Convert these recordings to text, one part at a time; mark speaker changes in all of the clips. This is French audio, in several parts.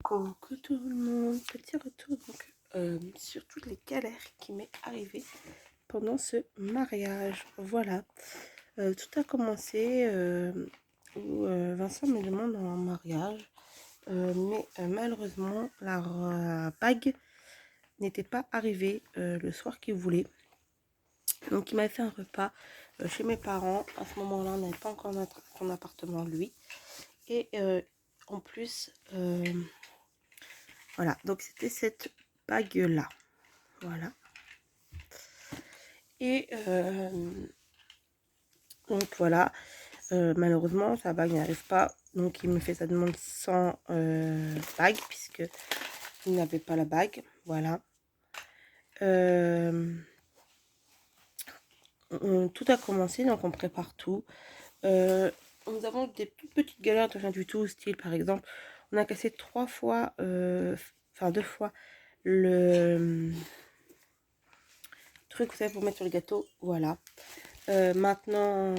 Speaker 1: Coucou tout le monde, petit retour donc sur toutes les galères qui m'est arrivé pendant ce mariage. Voilà, tout a commencé où Vincent me demande en mariage, mais malheureusement la bague n'était pas arrivée le soir qu'il voulait. Donc il m'a fait un repas chez mes parents. À ce moment-là, on n'avait pas encore son appartement lui. Et en plus, voilà, donc c'était cette bague là, voilà. Et donc voilà, malheureusement sa bague n'arrive pas, donc il me fait sa demande sans bague puisque il n'avait pas la bague. Voilà, tout a commencé, donc on prépare tout. Nous avons des toutes petites galères de rien du tout, style par exemple on a cassé 3 fois, enfin 2 fois le truc, vous savez, pour mettre sur le gâteau. Voilà, maintenant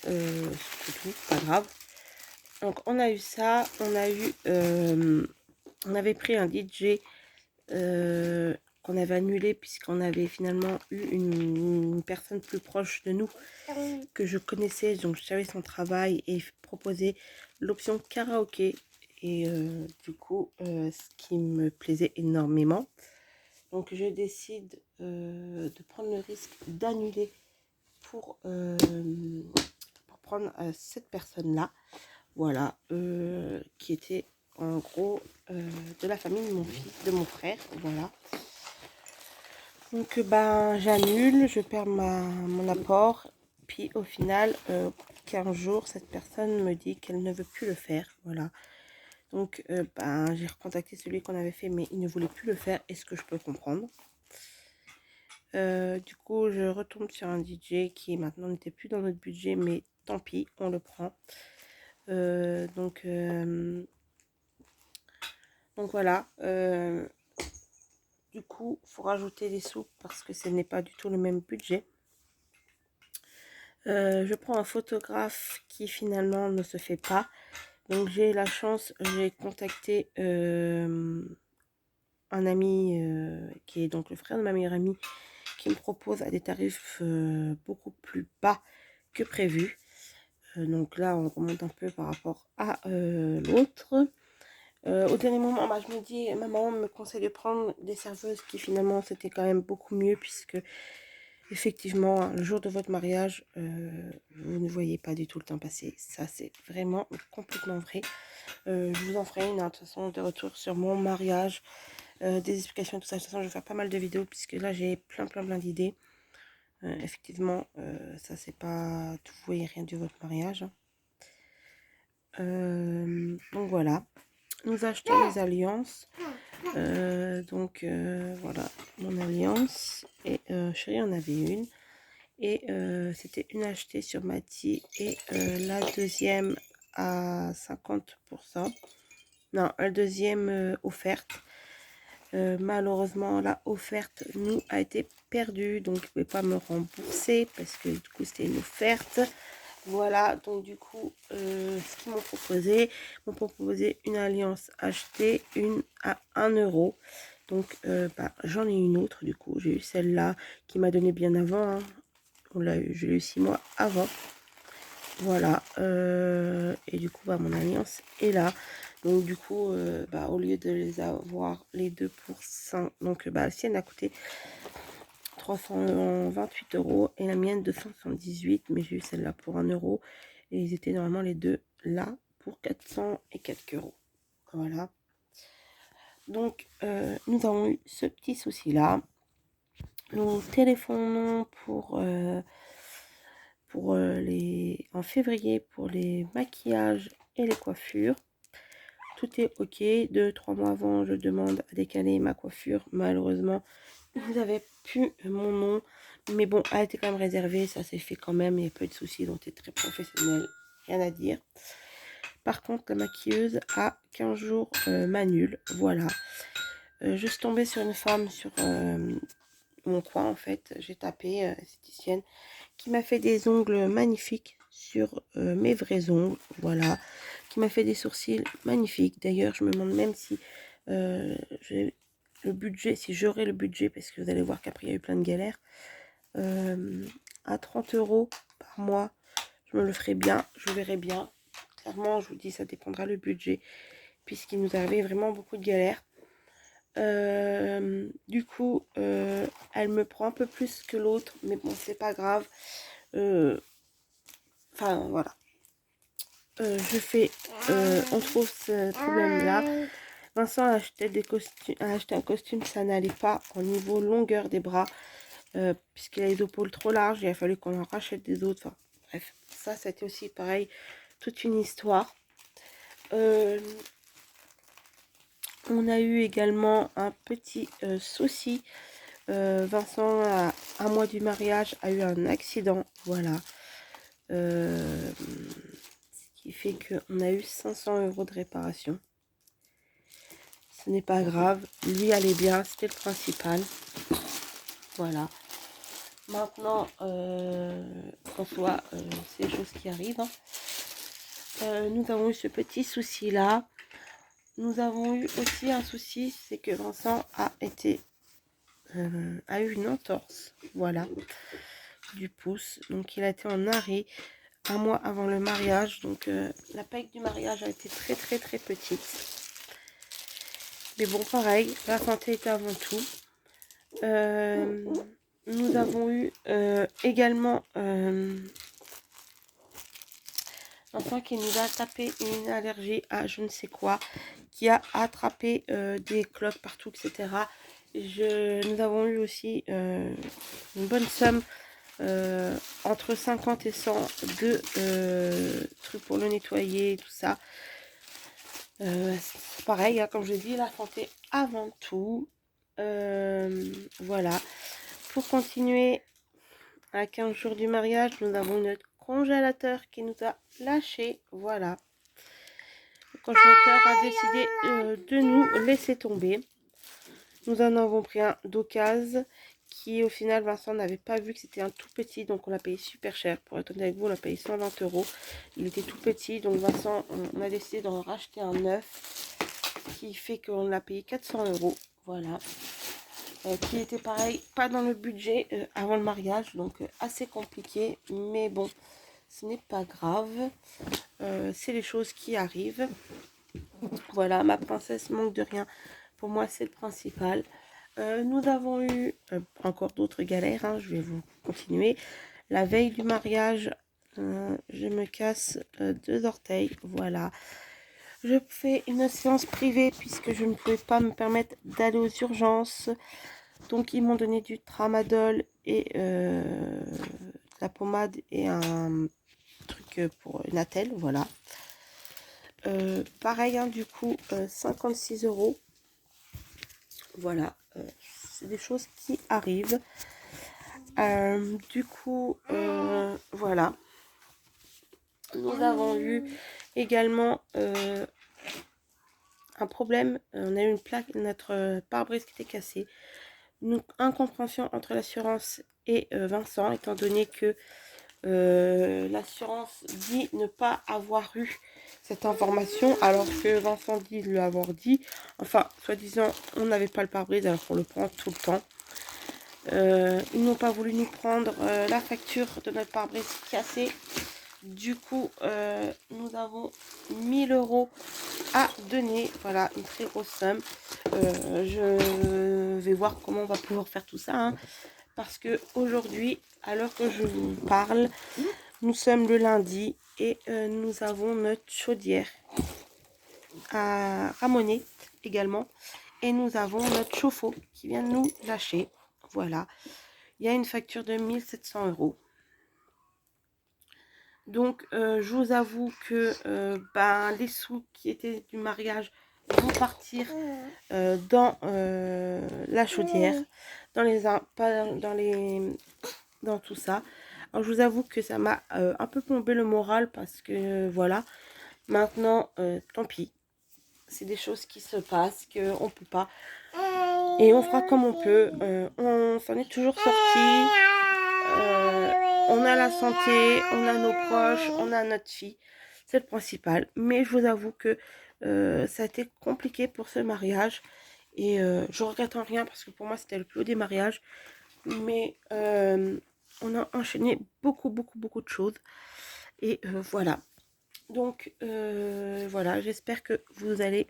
Speaker 1: c'est tout, pas grave. Donc on a eu ça, on a eu on avait pris un DJ qu'on avait annulé puisqu'on avait finalement eu une personne plus proche de nous que je connaissais, donc je savais son travail et proposait l'option karaoké. Et du coup, ce qui me plaisait énormément. Donc je décide de prendre le risque d'annuler pour prendre cette personne-là. Voilà, qui était en gros de la famille de mon fils, de mon frère. Voilà. Donc ben j'annule, je perds mon apport. Puis au final, 15 jours, cette personne me dit qu'elle ne veut plus le faire. Voilà. Donc ben j'ai recontacté celui qu'on avait fait, mais il ne voulait plus le faire. Est-ce que je peux comprendre? Du coup, je retombe sur un DJ qui maintenant n'était plus dans notre budget, mais tant pis, on le prend. Donc voilà. Du coup, il faut rajouter des sous parce que ce n'est pas du tout le même budget. Je prends un photographe qui finalement ne se fait pas. Donc j'ai la chance, j'ai contacté un ami qui est donc le frère de ma meilleure amie, qui me propose à des tarifs beaucoup plus bas que prévu. Donc là on remonte un peu par rapport à l'autre. Au dernier moment, bah, je me dis, ma maman me conseille de prendre des serveuses qui finalement c'était quand même beaucoup mieux, puisque effectivement le jour de votre mariage vous ne voyez pas du tout le temps passer. Ça c'est vraiment complètement vrai. Je vous en ferai une, de toute façon, de retour sur mon mariage, des explications, tout ça. De toute façon, je vais faire pas mal de vidéos puisque là j'ai plein d'idées. Effectivement, ça c'est pas tout, vous voyez rien de votre mariage. Donc voilà, nous achetons les alliances. Donc voilà mon alliance. Et chérie en avait une. Et c'était une achetée sur Mati et la deuxième à 50%. Non, la deuxième offerte. Malheureusement, la offerte nous a été perdue, donc je ne pouvais pas me rembourser parce que du coup c'était une offerte. Voilà, donc du coup ce qu'ils m'ont proposé une alliance achetée, une à 1 euro. Donc bah, j'en ai une autre, du coup j'ai eu celle-là qui m'a donné bien avant, hein. Je l'ai eu 6 mois avant. Voilà, et du coup bah, mon alliance est là. Donc du coup bah, au lieu de les avoir les deux pour 5, donc bah, la sienne a coûté 328 euros et la mienne 278, mais j'ai eu celle-là pour 1 euro et ils étaient normalement les deux là pour 400 et quelques euros. Voilà, donc nous avons eu ce petit souci là. Nous téléphonons pour les en février pour les maquillages et les coiffures. Tout est ok. 2-3 mois avant, je demande à décaler ma coiffure. Malheureusement, vous avez plus mon nom, mais bon, elle était quand même réservée, ça s'est fait quand même, il n'y a pas eu de soucis, donc c'est très professionnel, rien à dire. Par contre, la maquilleuse a 15 jours m'annule. Voilà, je suis tombée sur une femme sur mon coin, en fait. J'ai tapé esthéticienne, qui m'a fait des ongles magnifiques sur mes vrais ongles. Voilà, qui m'a fait des sourcils magnifiques. D'ailleurs, je me demande même si Le budget, si j'aurais le budget, parce que vous allez voir qu'après il y a eu plein de galères, à 30 € par mois, je me le ferai bien, je verrai bien. Clairement, je vous dis, ça dépendra le budget, puisqu'il nous arrivait vraiment beaucoup de galères. Du coup, elle me prend un peu plus que l'autre, mais bon, c'est pas grave. Enfin, voilà. On trouve ce problème-là. Vincent a acheté un costume, ça n'allait pas au niveau longueur des bras, puisqu'il a les épaules trop larges, il a fallu qu'on en rachète des autres. Enfin, bref, ça a été aussi pareil, toute une histoire. On a eu également un petit souci. Vincent, à un mois du mariage, a eu un accident, voilà. Ce qui fait qu'on a eu 500 € de réparation. Ce n'est pas grave, lui allait bien, c'était le principal. Voilà. Maintenant, François, c'est des choses qui arrivent. Hein. Nous avons eu ce petit souci là. Nous avons eu aussi un souci, c'est que Vincent a eu une entorse, voilà, du pouce. Donc il a été en arrêt un mois avant le mariage. Donc la paille du mariage a été très petite. Mais bon, pareil, la santé est avant tout. Nous avons eu également Vincent qui nous a tapé une allergie à je ne sais quoi, qui a attrapé des cloques partout, etc. Nous avons eu aussi une bonne somme, entre 50 et 100 de trucs pour le nettoyer et tout ça. C'est pareil, hein, comme je dis, la santé avant tout. Voilà. Pour continuer, à 15 jours du mariage, nous avons notre congélateur qui nous a lâché. Voilà. Le congélateur a décidé de nous laisser tomber. Nous en avons pris un d'occasion qui, au final, Vincent n'avait pas vu que c'était un tout petit. Donc, on l'a payé super cher. Pour être honnête avec vous, on l'a payé 120 €. Il était tout petit. Donc, Vincent, on a décidé d'en racheter un neuf qui fait qu'on l'a payé 400 €. Voilà. Qui était pareil, pas dans le budget avant le mariage. Donc, assez compliqué. Mais bon, ce n'est pas grave. C'est les choses qui arrivent. Voilà, ma princesse manque de rien. Pour moi, c'est le principal. Nous avons eu encore d'autres galères. Hein, je vais vous continuer. La veille du mariage, je me casse 2 orteils. Voilà. Je fais une séance privée puisque je ne pouvais pas me permettre d'aller aux urgences. Donc, ils m'ont donné du tramadol et de la pommade et un truc pour une attelle. Voilà. Pareil, hein, du coup, 56 €. Voilà, c'est des choses qui arrivent. Du coup, voilà. Nous avons eu également un problème. On a eu une plaque, notre pare-brise qui était cassée. Une incompréhension entre l'assurance et Vincent, étant donné que l'assurance dit ne pas avoir eu cette information, alors que Vincent dit lui avoir dit. Enfin, soi-disant, on n'avait pas le pare-brise, alors qu'on le prend tout le temps. Ils n'ont pas voulu nous prendre la facture de notre pare-brise cassé. Du coup, nous avons 1000 € à donner. Voilà, une très grosse somme. Je vais voir comment on va pouvoir faire tout ça. Hein, parce que aujourd'hui, à l'heure que je vous parle, nous sommes le lundi et nous avons notre chaudière à ramoner également. Et nous avons notre chauffe-eau qui vient de nous lâcher. Voilà. Il y a une facture de 1700 €. Donc, je vous avoue que les sous qui étaient du mariage vont partir dans la chaudière, dans tout ça. Alors, je vous avoue que ça m'a un peu plombé le moral parce que voilà. Maintenant, tant pis. C'est des choses qui se passent, qu'on ne peut pas. Et on fera comme on peut. On s'en est toujours sorti. On a la santé, on a nos proches, on a notre fille. C'est le principal. Mais je vous avoue que Ça a été compliqué pour ce mariage. Et je regrette en rien parce que pour moi c'était le plus haut des mariages. Mais on a enchaîné beaucoup, beaucoup, beaucoup de choses. Et voilà. Donc voilà, j'espère que vous allez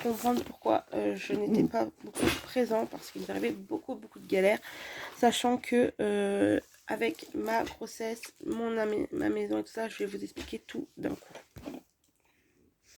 Speaker 1: comprendre pourquoi je n'étais pas beaucoup présent parce qu'il nous arrivait beaucoup, beaucoup de galères. Sachant que avec ma grossesse, ma maison et tout ça, je vais vous expliquer tout d'un coup.